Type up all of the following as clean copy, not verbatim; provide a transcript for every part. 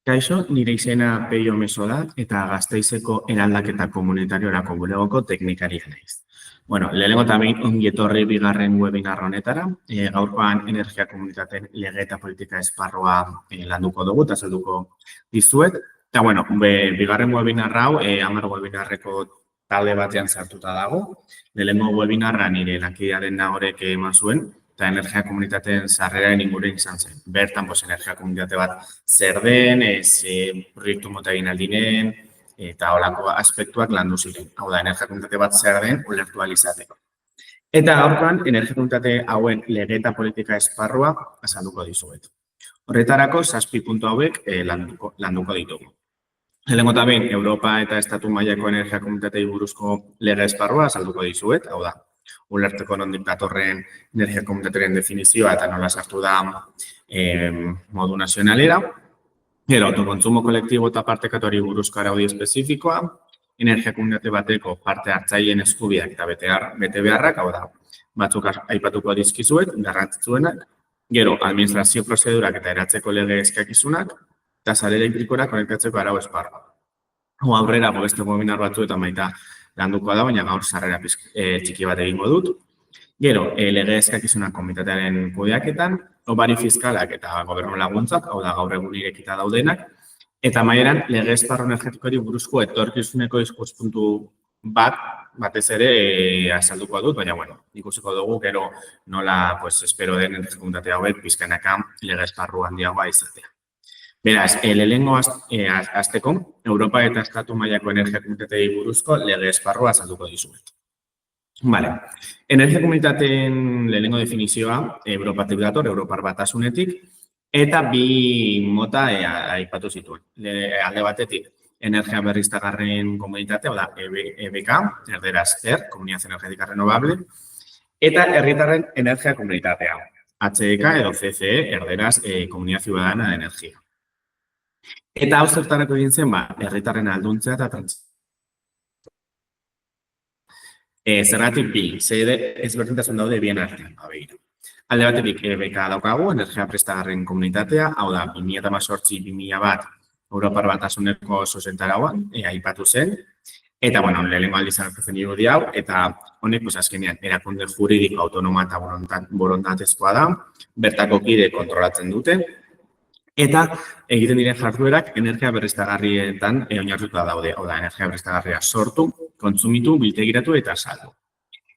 Kaixo, nire izena Peio Meso da eta Gasteizeko eraldaketa komunitariorako bulegoko teknikaria naiz. Bueno, lehenengo eta behin ongi etorri bigarren webinar honetara. Gaurkoan energia komunitateen lege eta politika esparrua landuko dugu eta azalduko dizuet. Eta bueno, bigarren webinar hau 10 webinarreko talde batean sartuta dago. Lehenengo webinarra nire lankidea den Nagorek eman zuen eta energia komunitateen sarreraren inguruan izan zen. Bertan, energia komunitate bat zer den, proiektu mota egin aldinen, eta holako aspektuak landu ziren. Hau da, energia komunitate bat zer den, ulertu ahal izateko. Eta gaurkoan, energia komunitate hauen lege eta politika esparrua azalduko dizuet. Horretarako, 7 puntu hauek landuko ditugu. Lehenengo eta behin, Europa eta Estatu mailako energia komunitatei buruzko lege esparrua azalduko dizuet, hau da, ulerteko nondik datorren energia komunitatearen definizioa eta nola sartu da modu nazionalera. Gero, autokontsumo kolektibo eta partekatuari buruzko araudi espezifikoa, energia komunitate bateko parte hartzaileen eskubideak eta bete beharrak, hau da, batzuk aipatuko dizkizuet, garrantzitsuenak. Gero, administrazio prozedurak eta eratzeko lege eskakizunak, eta sare elektrikora konektatzeko arau esparrua. Hau aurrera, beste webinar batzuetan baita landuko da, baina gaur sarrera txiki bat egingo dut. Gero, lege eskakizunak komunitatearen kudeaketan, opari fiskalak eta gobernu laguntzak, hau da gaur egun irekita daudenak, eta amaieran lege esparru energetikoari buruzko etorkizuneko ikuspuntu batez ere azalduko dut, baina ikusiko dugu gero nola espero den energia komunitate hauek pizkanaka lege esparru handiagoa izatea. Beraz, lehenengo hasteko, Europa eta Estatu mailako energia komunitatei buruzko lege esparrua azalduko dizuet. Energia komunitateen lehenengo definizioa Europatik dator, Europar Batasunetik, eta bi mota aipatu zituen. Alde batetik, energia berriztagarrien komunitate, hau da, EBK, erderaz Comunidad Energética Renovable, eta herritarren energia komunitatea, HEK edo CCE, erderaz Comunidad Ciudadana de Energía. Eta hau zertarako egin zen, herritarren alduntzea eta trantzioa. Zergatik bi, ezberdintasun daude bien artean. Alde batetik EBK daukagu, energia prestagarrien komunitatea, hau da, 2018-2001 Europar Batasuneko zuzentarauan, aipatu zen. Eta, lehenengo aldiz hartzen irudi hau, eta honek, azkenean, erakunde juridiko autonoma eta borondatezkoa da, bertako kide kontrolatzen dute, eta egiten diren jarduerak energia berriztagarrietan oinarrituta daude. Hau da, energia berriztagarria sortu, kontsumitu, biltegiratu eta saldu.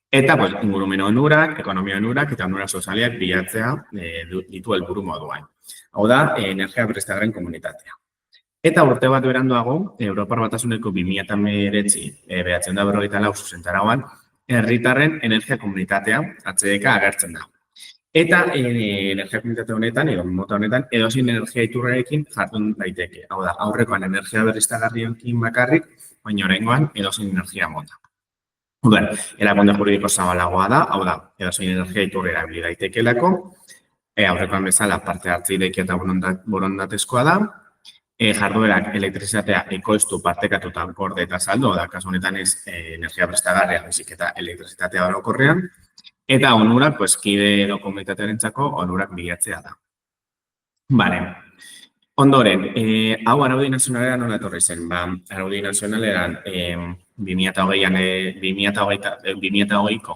Eta ingurumen onurak, ekonomia onurak eta onurak sozialak bilatzea ditu helburu moduan. Hau da, energia berriztagarrien komunitatea. Eta urte bat beranduago, Europar Batasuneko 2019 zuzentarauan, herritarren energia komunitatea, HEK, agertzen da. Eta energia komunitate honetan, mota honetan, edozein energia iturrarekin jardun daiteke. Hau da, aurrekoan energia berriztagarriekin bakarrik, baina oraingoan edozein energia mota. Erakunde juridiko zabalagoa da, hau da, edozein energia iturra erabili daitekelako, aurrekoan bezala parte hartzailea eta borondatezkoa da, jarduerak elektrizitatea ekoiztu, partekatu eta gorde eta saldu, da, kasu honetan ez energia berriztagarria, baizik eta elektrizitatea orokorrean, eta onurak, kide edo komunitatearentzako onurak bilatzea da. Ondoren, hau araudi nazionalera nola etorri zen? Araudi nazionaleran 2020ko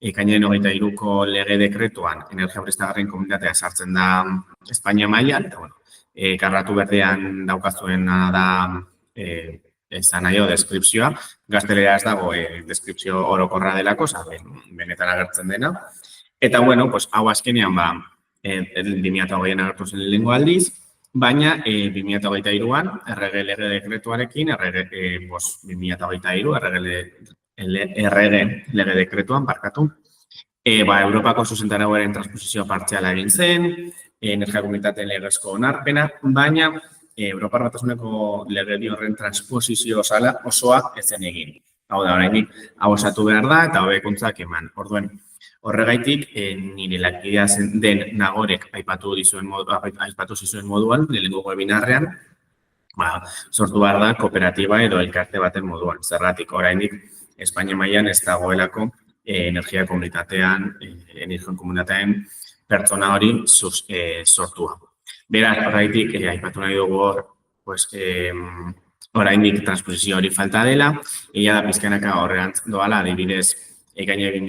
ekainaren 23ko lege dekretuan energia berriztagarrien komunitatea sartzen da Espainia mailan, eta karratu berdean daukazuena da esan nahi deskripzioa, gaztelera ez dago deskripzio orokorra delako, benetan agertzen dena. Eta, hau azkenean 2020an agertu zen lehenengo aldiz, baina 2023an errege lege dekretuarekin, errege 2023, errege lege dekretuan, barkatu, Europako zuzentarauaren transposizio partziala egin zen, energia komunitateen legezko onarpena, baina Europar Batasuneko legedi horren transposizio osoa ez zen egin. Hau da, oraindik hau osatu behar da eta hobekuntzak eman. Orduen, horregaitik, nire lankidea den Nagorek aipatu zizuen moduan, lehenengo webinarrean, sortu behar da kooperatiba edo elkarte baten moduan. Zergatik, oraindik Espainia mailan ez dagoelako energia komunitatean, pertsona hori sortua. Beraz, horregatik, aipatu nahi dugu hor, pues, oraindik transposizio hori falta dela, egia da pizkanaka horrean doala, adibidez, ekainaren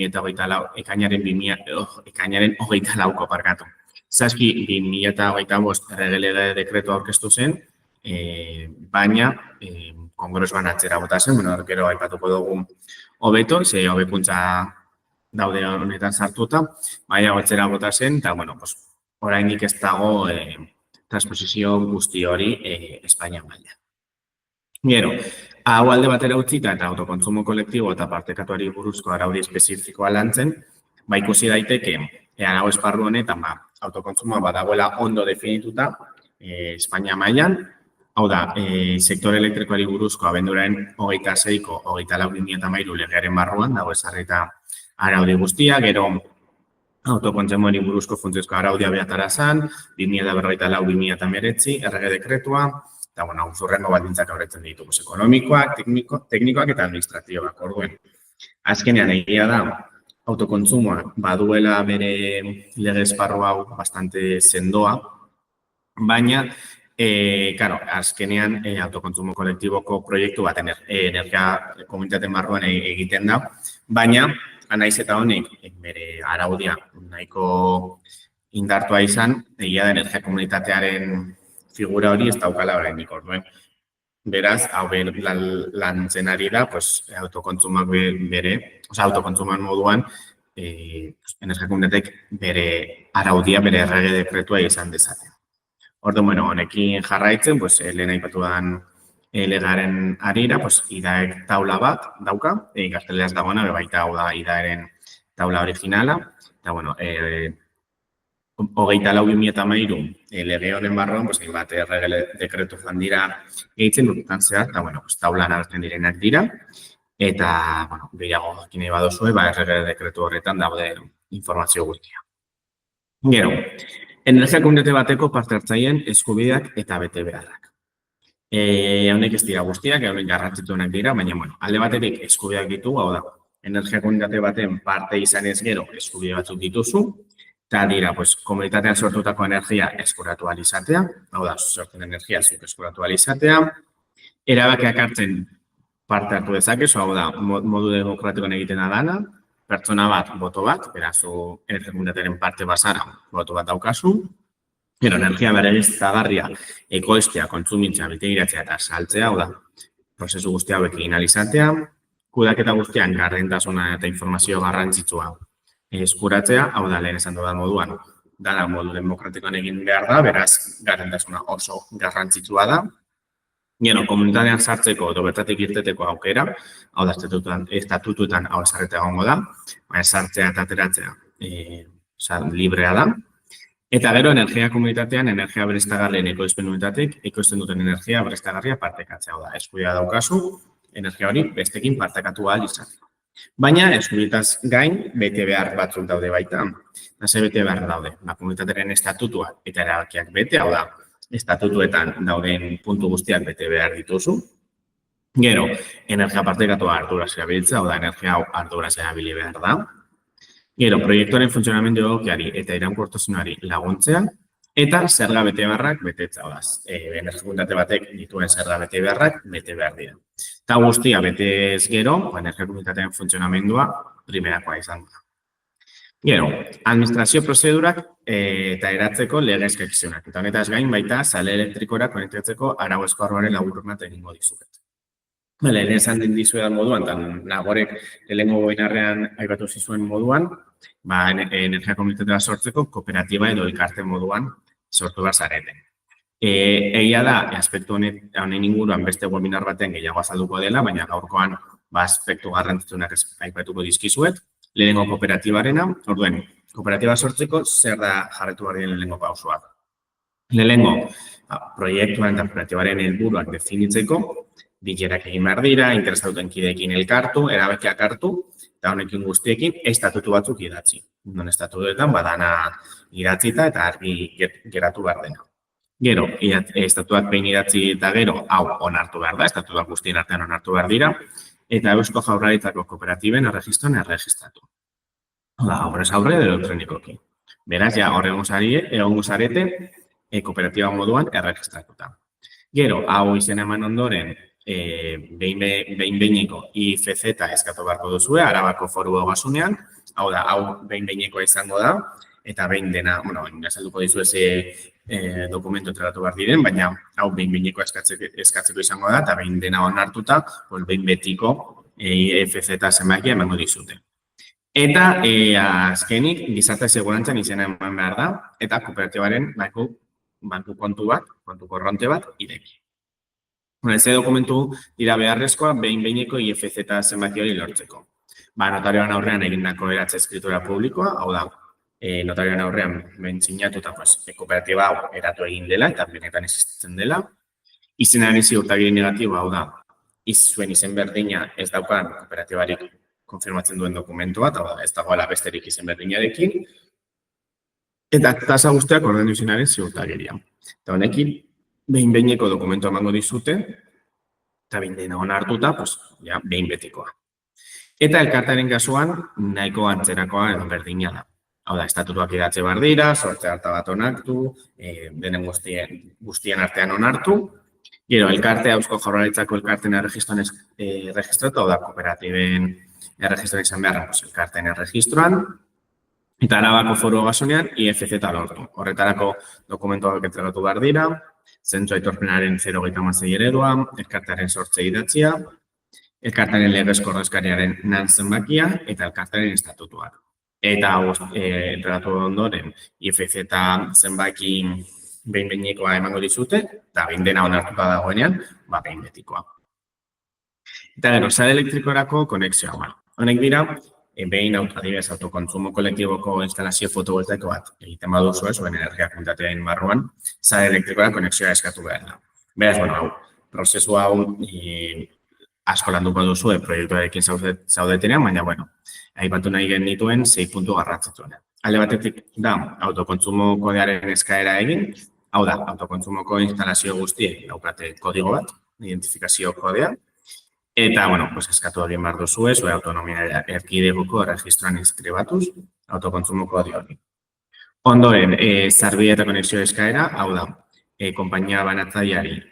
24ko parkatu. Zazki 2025 errege lege dekretua aurkeztu zen, baina kongresuan atzera bota zen, gero aipatuko dugu hobeto, ze hobekuntza daude honetan sartuta, baina atzera bota zen, eta, oraindik ez dago transposizio guzti hori Espainia mailan. Gero, hau alde batera utzita eta autokontsumo kolektibo eta partekatuari buruzko araudi espezifikoa lantzen, ikusi daiteke arau esparru honetan autokontsumoa badagoela ondo definituta Espainia mailan, hau da, sektore elektrikoari buruzko abenduaren 26ko 24/2013 legearen barruan dago ezarrita araudi guztia, gero autokontsumoari buruzko funtsezko araudia behatara zen, 2044-2019 errege dekretua, eta, zurrengo baldintzak aurretzen ditugu, ekonomikoak, teknikoak eta administratioak. Orduen, azkenean egia da, autokontsumoa baduela bere lege esparru hau bastante sendoa, baina, azkenean autokontsumo kolektiboko proiektu bat energia komunitateen barruan egiten da, baina, naiz eta honek bere araudia nahiko indartua izan, egia da energia komunitatearen figura hori ez daukala oraindik orduen. Beraz, hau lantzen ari da, autokontsumoak autokontsumoan moduan, energia komunitateek bere araudia, bere errege dekretua izan dezaten. Orduan, honekin jarraitzen, lehen aipatu dan legaren arira, IDAEk taula bat dauka, gazteleraz dagoena, baita hau da IDAEren taula originala, eta, 24/2013 lege honen barruan, bat errege dekretu joan dira gehitzen urtetan zehar, eta, taulan hartzen direnak dira, eta, gehiago jakin nahi baduzue, errege dekretu horretan daude informazio guztia. Gero, energia komunitate bateko parte hartzaileen eskubideak eta bete beharrak. Honek ez dira guztiak, honek garrantzitsuenak dira, baina, alde batetik eskubideak ditugu, hau da, energia komunitate baten parte izan ez gero eskubide batzuk dituzu, eta dira, komunitatean sortutako energia eskuratu ahal izatea, hau da, sortzen energia zuk eskuratu ahal izatea, erabakiak hartzen parte hartu dezakezu, hau da, modu demokratikoan egiten da dana, pertsona bat, boto bat, berazu energia komunitatearen parte bazara, boto bat daukazu, gero, energia berriztagarria ekoiztea, kontsumitzea, betegiratzea eta saltzea, hau da, prozesu guzti hauek egin ahal izatea, kudeaketa guztian gardentasuna eta informazio garrantzitsua eskuratzea, hau da, lehen esan dudan moduan, dana modu demokratikoan egin behar da, beraz, gardentasuna oso garrantzitsua da. Gero, komunitatean sartzeko edo bertatik irteteko aukera, hau da, estatutuetan hau esarreta egongo da, baina sartzea eta ateratzea librea da. Eta gero, energia komunitatean, energia berriztagarrien ekoizpen unitatek, ekoizten duten energia berriztagarria partekatzea, hau da, eskubidea daukazu, energia hori bestekin partekatu ahal izateko. Baina, eskubietaz gain, bete behar batzuk daude baita. Ze bete behar daude, komunitatearen estatutua eta erabakiak bete, hau da, estatutuetan dauden puntu guztiak bete behar dituzu. Gero, energia partekatua arduraz erabiltzea, hau da, energia hau arduraz erabili behar da. Gero, proiektuaren funtzionamendu egokiari eta iraunkortasunari laguntzea, eta zerga bete beharrak betetza, hau da, energia komunitate batek dituen zerga bete beharrak bete behar dira. Eta guztia betez gero, energia komunitatearen funtzionamendua primerakoa izan da. Gero, administrazio prozedurak eta eratzeko lege eskakizionak. Eta honetaz gain baita, sale elektrikora konektatzeko arau esparruaren laburrak egingo dizuet. Lehen esan den dizuedan moduan, eta nagorek lehenengo goinarrean aipatu zizuen moduan, energia komunitatea sortzeko kooperatiba edo elkarte moduan sortu behar zareten. Egia da, aspektu honen inguruan beste webinar baten gehiago azalduko dela, baina gaurkoan aspektu garrantzitsuenak aipatuko dizkizuet. Lehenengo kooperatibarena, orduen, kooperatiba sortzeko zer da jarretu behar diren lehenengo pausoak. Lehenengo, proiektuan eta kooperatibaren helburuak definitzeko, bilerak egin behar dira, interesatuten kideekin elkartu, erabakiak hartu, eta honekin guztiekin estatutu batzuk idatzi. Non estatutuetan badana idatzita eta argi geratu behar dena. Gero, estatutuak behin idatzi eta gero, hau onartu behar da, estatutuak guztien artean onartu behar dira, eta Eusko Jaurlaritzako kooperatiben erregistroan erregistratu. Horrez aurre elektronikoki. Beraz, ja, horre egongo zarete kooperatiba moduan erregistratuta. Gero, hau izena eman ondoren, behin-behineko IFZ eskatu beharko duzue, Arabako Foru Ogasunean, hau da, hau behin-behinekoa izango da, eta behin dena, bueno, azalduko dizu dokumentu entregatu behar diren, baina hau behin-behinekoa eskatzeko izango da, eta behin dena onartuta, behin betiko IFZ zenbakia emango dizute. Eta azkenik, gizarte segurantzan izena eman behar da, eta kooperatibaren banku kontu bat, kontu korronte bat, ireki. Ze dokumentu dira beharrezkoa behin-behineko IFZ zenbaki hori lortzeko. Notarioan aurrean egindako eratze eskritura publikoa, hau da, notarioan aurrean behin sinatuta kooperatiba hau eratu egin dela eta benetan existitzen dela. Izenaren ziurtagiri negatiboa, hau da, zuen izen berdina ez daukan kooperatibarik konfirmatzen duen dokumentu bat, hau da, ez dagoela besterik izen berdinarekin. Eta tasa guztiak ordendu izenaren ziurtagiria. Eta honekin, behin-behineko dokumentu emango dizute, eta behin dena onartuta, behin betikoa. Eta elkartearen kasuan, nahiko antzerakoa edo berdina da. Hau da, estatutuak idatze behar dira, sortze harta bat onartu, denen guztien artean onartu. Gero, elkartea Eusko Jaurlaritzako elkarteen erregistratu, hau da, kooperatiben erregistroan izan beharra, elkarteen erregistroan. Eta Arabako Foru Ogasunean, IFZ lortu. Horretarako dokumentuak entregatu behar dira, zentzu aitorpenaren 0,6 eredua, elkartearen sortze idatzia, elkartearen legezko ordezkariaren nan zenbakia eta elkartearen estatutuak. Eta entregatu ondoren, IFZ zenbaki behin-behinekoa emango dizute, eta behin dena onartuta dagoenean, behin betikoa. Eta gero, sare elektrikorako konexioa. Honek dira, behin adibidez autokontsumo kolektiboko instalazio fotovoltaiko bat egiten baduzu, zuen energia komunitatearen barruan, sare elektrikora konexioa eskatu behar da. Beraz, hau, prozesu hau asko landuko duzu proiektuarekin zaudetenean, baina, aipatu nahi genituen 6 puntu garrantzitsuena. Alde batetik da, autokontsumo kodearen eskaera egin, hau da, autokontsumoko instalazio guztiek daukate kodigo bat, identifikazio kodea, eta, eskatu egin behar duzu zuen autonomia erkidegoko erregistroan inskribatuz, autokontsumo kode hori. Ondoren, sarbide eta konexio eskaera, hau da, konpainia banatzaileari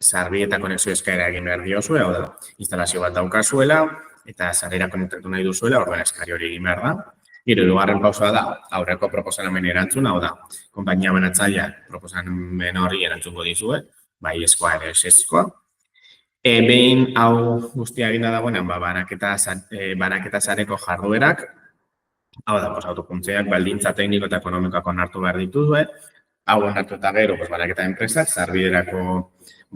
sarbide eta konexio eskaera egin behar diozue, hau da, instalazio bat daukazuela, eta sarera konektatu nahi duzuela, orduan eskari hori egin behar da. Gero, hirugarren pausoa da, aurreko proposamen erantzun, hau da, konpainia banatzaileak proposamen hori erantzungo dizue, bai eskoa edo eseskoa. Behin hau guztia eginda dagoenean, banaketa sareko jarduerak, hau da, autokuntzeak baldintza tekniko eta ekonomikoak onartu behar dituzue, hau onartu eta gero, banaketa enpresak, sarbiderako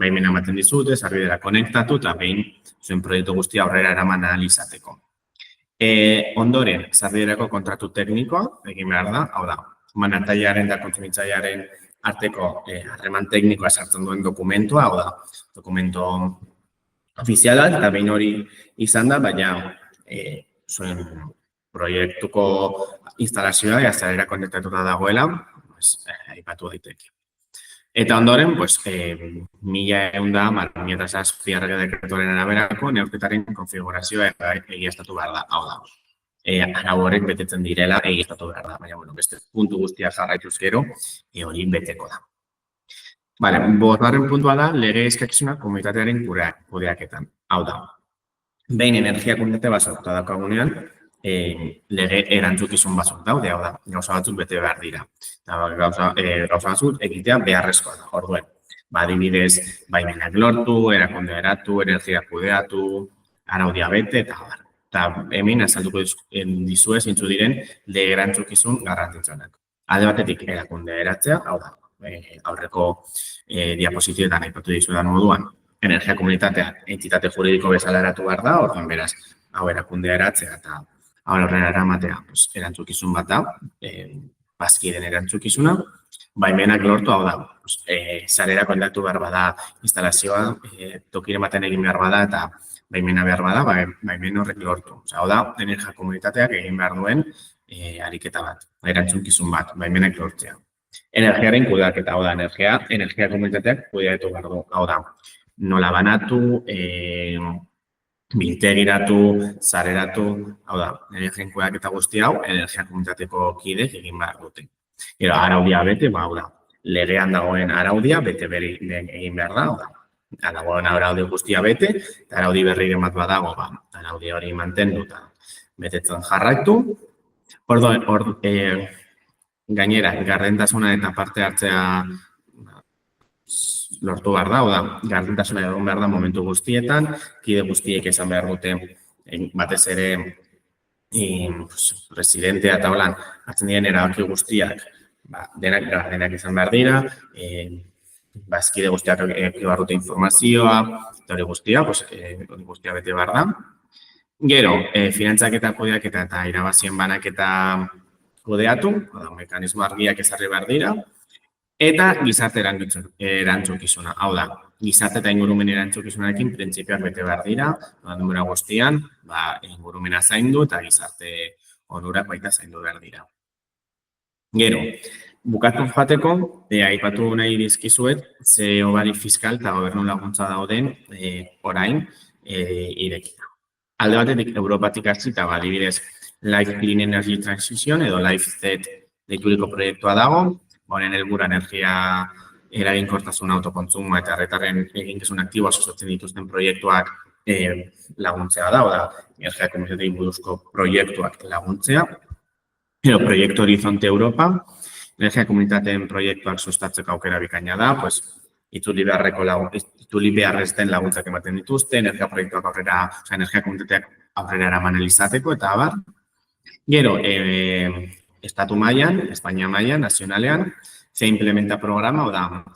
baimena ematen dizute, sarbidera konektatu eta behin zuen proiektu guztia aurrera eraman ahal izateko. Ondoren, sarbiderako kontratu teknikoa egin behar da, hau da, banatzailearen eta kontsumitzailearen arteko harreman teknikoa sartzen duen dokumentua, hau da, dokumentu ofiziala, eta behin hori izan da, baina zuen proiektuko instalazioa sarera konektatuta dagoela, aipatu daiteke. Eta ondoren, 1100 errege dekretuaren araberako neurketaren konfigurazioa egiaztatu behar da. Hau da, arau horrek betetzen direla egiaztatu behar da. Baina, beste puntu guztiak jarraituz gero, hori beteko da. Bosgarren puntua da, lege eskakizuna komunitatearen kudeaketan. Hau da, behin energia komunitate bat sortuta daukagunean, lege erantzukizun batzuk daude, hau da, gauza batzuk bete behar dira. Gauza batzuk egitea beharrezkoa da, orduen. Adibidez, baimenak lortu, erakunde eratu, energia kudeatu, araudia bete, eta bar. Eta hemen azalduko dizue zintzu diren lege erantzukizun garrantzitsuenak. Alde batetik erakunde eratzea, hau da, aurreko diapositietan aipatu dizuetan moduan, energia komunitatea entitate juridiko bezala eratu behar da, orduan beraz, hau erakundea eratzea eta aurrera eramatea erantzukizun bat da, bazkideen erantzukizuna, baimenak lortu, hau da, sarera kontaktu behar bada instalazioa, tokiren baten egin behar bada eta baimena behar bada, baimen horrek lortu. Hau da, energia komunitateak egin behar duen ariketa bat, erantzukizun bat, baimenak lortzea. Energiaren kudeaketa, hau da, energia komunitateak kudeatu behar du, hau da, nola banatu, biltegiratu, zareratu, hau da, energiaren kudeaketa guzti hau, energia komunitateko kideek egin behar dute. Araudia bete, hau da, legean dagoen araudia bete berri egin behar da, dagoen araudi guztia bete, eta araudi berriren bat badago, araudi hori mantendu eta betetzen jarraitu. Gainera, gardentasuna eta parte hartzea lortu behar da, gardentasuna egon behar da momentu guztietan, kide guztiek esan behar dute, batez ere, presidentea eta holan, hartzen diren erabaki guztiak, denak gardenak izan behar dira, bazkide guztiak behar dute informazioa, eta hori guztia bete behar da. Gero, finantzak eta kudeaketa eta irabazien banaketa kudeatu, mekanismo argiak ezarri behar dira, eta gizarte erantzukizuna. Hau da, gizarte eta ingurumen erantzukizunarekin printzipioak bete behar dira, denbora guztian, ingurumena zaindu eta gizarte onurak baita zaindu behar dira. Gero, bukatu joateko, aipatu nahi dizkizuet, ze hobari fiskal eta gobernu laguntza dauden orain irekita. Alde batetik, Europatik hasita, adibidez, Life Clean Energy Transition edo LifeZ deituriko proiektua dago, honen helburua energia eraginkortasun autokontsumoa eta herritarren eginkizun aktiboa sustatzen dituzten proiektuak laguntzea da, energia komunitateei buruzko proiektuak laguntzea. Edo proiektu Horizonte Europa, energia komunitateen proiektuak sustatzeko aukera bikaina da, itzuli beharrezten laguntzak ematen dituzte, energia proiektuak energia komunitateak aurrera eraman izateko eta abar. Gero, Estatu mailan, Espainia mailan, nazionalean, ze implementa programa,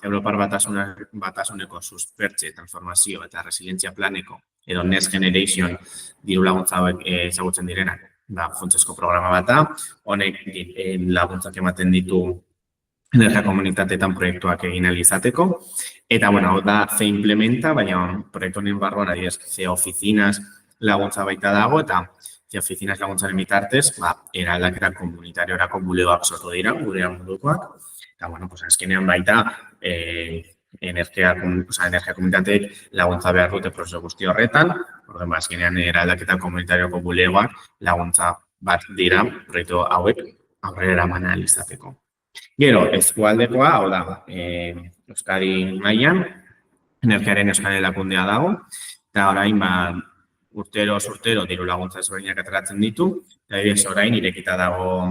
Europar Batasuneko suspertze, transformazio eta resilientzia planeko, edo Next Generation diru laguntza hauek ezagutzen direnak, funtsezko programa bat da, honek laguntzak ematen ditu energia komunitateetan proiektuak egin ahal izateko, eta, hau da, ze implementa, baina proiektu honen barruan, adibidez, ze ofizinas laguntza baita dago, eta ze ofizinas laguntzaren bitartez, eraldaketa komunitariorako bulegoak sortu dira, gurean modukoak, eta, azkenean baita, energia komunitateek laguntza behar dute prozesu guzti horretan, azkenean eraldaketa komunitarioko bulegoak laguntza bat dira proiektu hauek aurrera eraman ahal izateko. Gero, eskualdekoa, hau da, Euskadi mailan, energiaren Euskal Erakundea dago, eta orain, urtero diru laguntza ezberdinak ateratzen ditu, eta orain irekita dago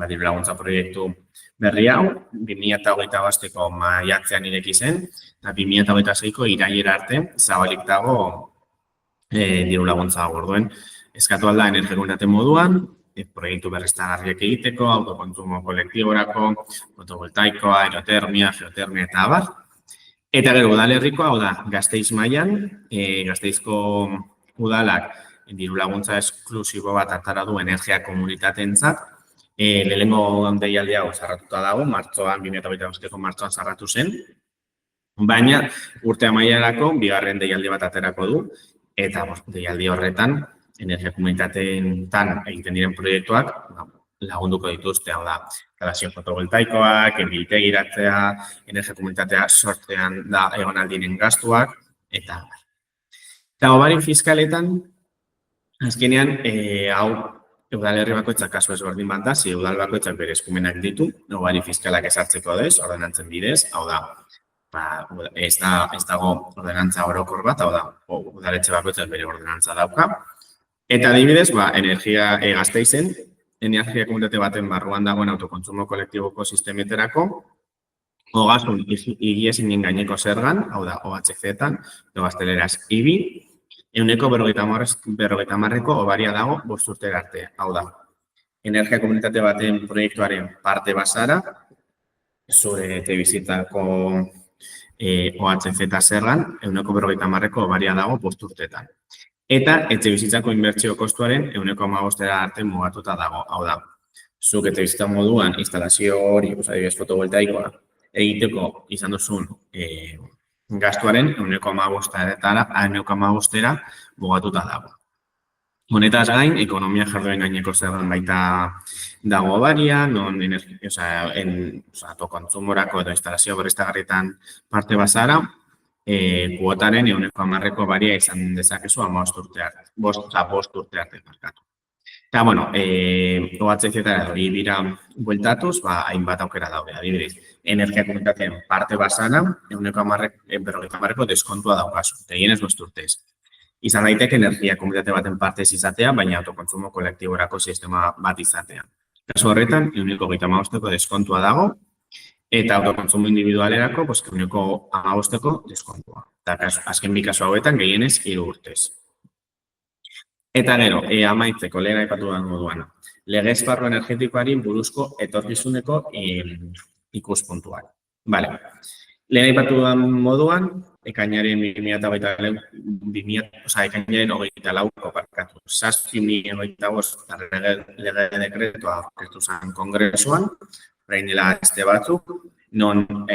diru laguntza proiektu berri hau, 2008ko maiatzean ireki zen, eta 2026ko irailera arte zabalik dago diru laguntza orduen. Eskatu alda energia komunitate moduan, proiektu berriztagarriak egiteko, autokontsumo kolektiborako, fotovoltaikoa, aerotermia, geotermia eta abar. Eta gero udalerrikoa, hau da, Gasteiz mailan, Gasteizko udalak diru laguntza esklusibo bat atara du energia komunitateentzat. Lehenengo deialdi hau zarratuta dago, 2025ko martxoan zarratu zen, baina urte amaierarako bigarren deialdi bat aterako du, eta deialdi horretan energia komunitateetan egiten diren proiektuak lagunduko dituzte, hau da, instalazio fotovoltaikoak, biltegiratzea, energia komunitatea sortzean da egon aldinen gastuak, eta hobari fiskaletan, azkenean, hau udalerri bakoitzak kasu ezberdin bat da, ze udal bakoitzak bere eskumenak ditu, hobari fiskalak ezartzeko dez, ordenantzen bidez, hau da, ez dago ordenantza orokor bat, hau da, udaletxe bakoitzak bere ordenantza dauka. Eta adibidez, energia Gasteizen, energia komunitate baten barruan dagoen autokontsumo kolektiboko sistemeterako, ogasun higiezinen gaineko zergan, hau da, OHZ-etan, gazteleraz IBI, 50% hobaria dago 5 urtera arte. Hau da, energia komunitate baten proiektuaren parte bazara, zure etxebizitzako OHZ zergan, 50% hobaria dago 5 urteetan. Eta etxebizitzako inbertsio kostuaren 15%ra arte mugatuta dago. Hau da, zuk etxebizitza moduan instalazio hori, adibidez fotovoltaikoa, egiteko izan duzun gastuaren 15%ra mugatuta dago. Honetaz gain, ekonomia jardueren gaineko zergan baita dago hobaria, non autokontsumorako edo instalazio berriztagarrietan parte bazara, kuotaren 10% baria izan dezakezu 5 urte arte. Eta, bueno, OHZ-etara hori bira bueltatuz, hainbat aukera daude. Adibidez, energia komunitateen parte basana, 50% deskontua daukazu. Gehienez bost urtez. Izan daiteke energia komunitate baten partez izatea, baina autokontsumo kolektiborako sistema bat izatea. Kasu horretan, 1,35% deskontua dago, eta autokontsumo individualerako, 1,15% deskontua. Eta azken bi kasu hauetan, gehienez 3 urtez. Eta gero, amaitzeko, lehen aipatu da moduan, lege esparru energetikoari buruzko etorkizuneko ikuspuntuak. Bale, lehen aipatu da moduan, ekainaren 2024ko parkatu. 7.025 lege dekretua aurkeztu zen kongresuan, orain dela aste batzuk, non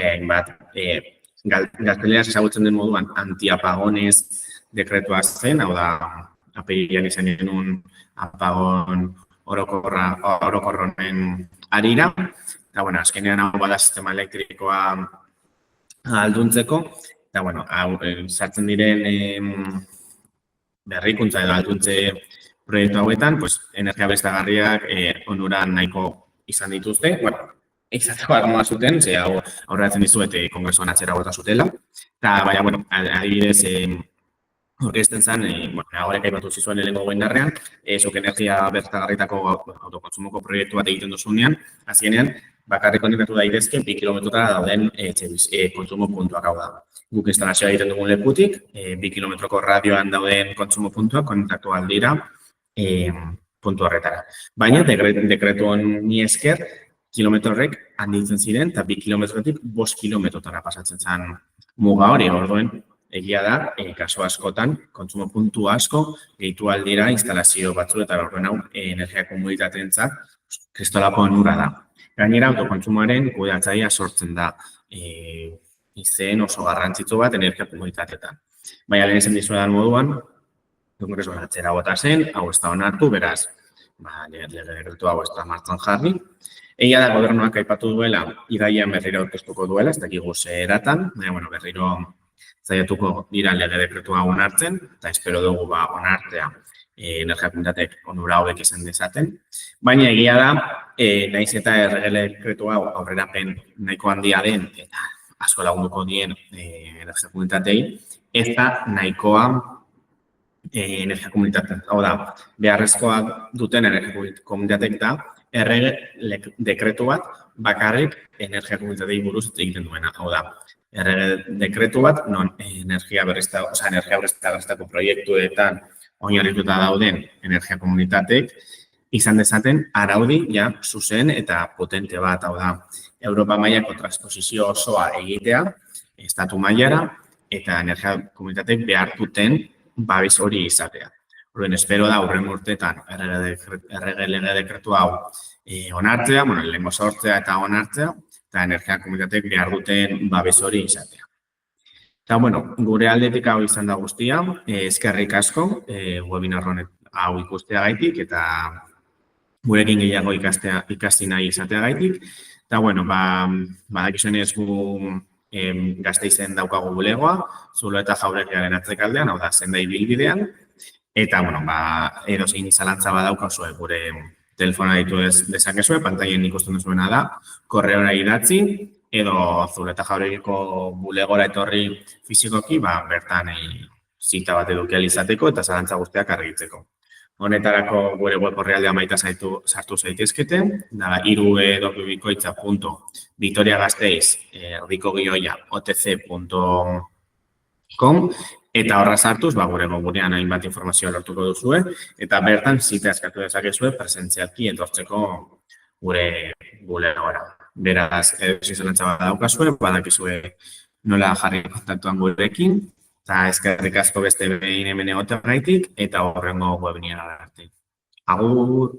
gazteleraz ezagutzen den moduan antiapagonez dekretua zen, hau da, apirilean izan genuen apagon orokorronen arira. Eta, bueno, azkenean hau bada sistema elektrikoa alduntzeko. Eta, bueno, sartzen diren berrikuntza edo alduntze proiektu hauetan, energia berriztagarriak onuran nahiko izan dituzte. Bueno, izateko armoa zuten, ze hau aurreratzen dizuet kongresuan atzera bota zutela. Eta, baina, bueno, adibidez, orkesten zen, horrek aipatu zizuen lehenko goindarrean, zuk energia berriztagarritako autokontsumoko proiektu bat egiten duzunean, azkenean, bakarrik konektatu daitezke 2 kilometrotara dauden kontsumo puntuak hau da. Guk instalazioa egiten dugun lekutik, 2 kilometroko radioan dauden kontsumo puntuak konektatu aldira puntu horretara. Baina, dekretu honi esker, kilometro horrek handitzen ziren, eta 2 kilometrotik 5 kilometrotara pasatzen zen muga hori, orduen, egia da, kaso askotan, kontsumo puntu asko, gehitu aldira instalazio batzu eta orduen hau energia komunitateentzat kristolako onura da. Gainera, autokontsumoaren kudeatzailea sortzen da izen oso garrantzitsu bat energia komunitateetan. Baina lehen esan dizuedan moduan, kongresuan atzera bota zen, hau ez da onartu, beraz, lege dekretu hau ez da martxan jarri. Egia da, gobernuak aipatu duela, irailean berriro aurkeztuko duela, ez dakigu ze eratan, baina, berriro zaiatuko dira lege dekretu hau onartzen, eta espero dugu onartzea energia komunitateek onura hauek izan dezaten. Baina egia da, nahiz eta errege dekretu hau aurrerapen nahiko handia den, eta asko lagunduko dien energia komunitateei, ez da nahikoa energia komunitateak. Hau da, beharrezkoa duten energia komunitateek da, errege dekretu bat bakarrik energia komunitateei buruz egiten duena. Hau da, errege dekretu bat, non energia berriztagarritako proiektuetan oinarrituta dauden energia komunitateek izan dezaten araudi zuzen eta potente bat, hau da, Europa mailako transposizio osoa egitea, estatu mailara, eta energia komunitateek behar duten babes hori izatea. Horren, espero da, hurren urteetan errege lege dekretu hau onartzea, lehenko sortzea eta onartzea, eta energia komunitateek behar duten babes hori izatea. Eta, gure aldetik hau izan da guztia, eskerrik asko, webinar hau ikusteagaitik, eta gurekin gehiago ikasi nahi izateagaitik. Eta, badakizuenez gu Gasteizen daukagu bulegoa, Zulo eta Jauregiaren atzekaldean, hau da, Sendai bilbidean. Eta, edozein zalantza badaukazue gure telefona ditu dezakezue, pantaien ikusten duzuena da, korreora idatzi, edo Zulo eta Jauregiko bulegora etorri fizikoki, bertan zita bat eduki izateko eta zalantza guztiak argitzeko. Honetarako gure web orrialdea maita sartu zaitezkete, da www.vitoriagasteiz.otc.com eta horra sartuz, gure gogunean hainbat informazioa lortuko duzue, eta bertan zita eskatu dezakezue presentzialki etortzeko gure bulegora. Beraz, edozein zalantza bat daukazue, badakizue nola jarri kontaktuan gurekin, eta eskerrik asko beste behin hemen egoteagaitik, eta horrengo webinara arte. Agur!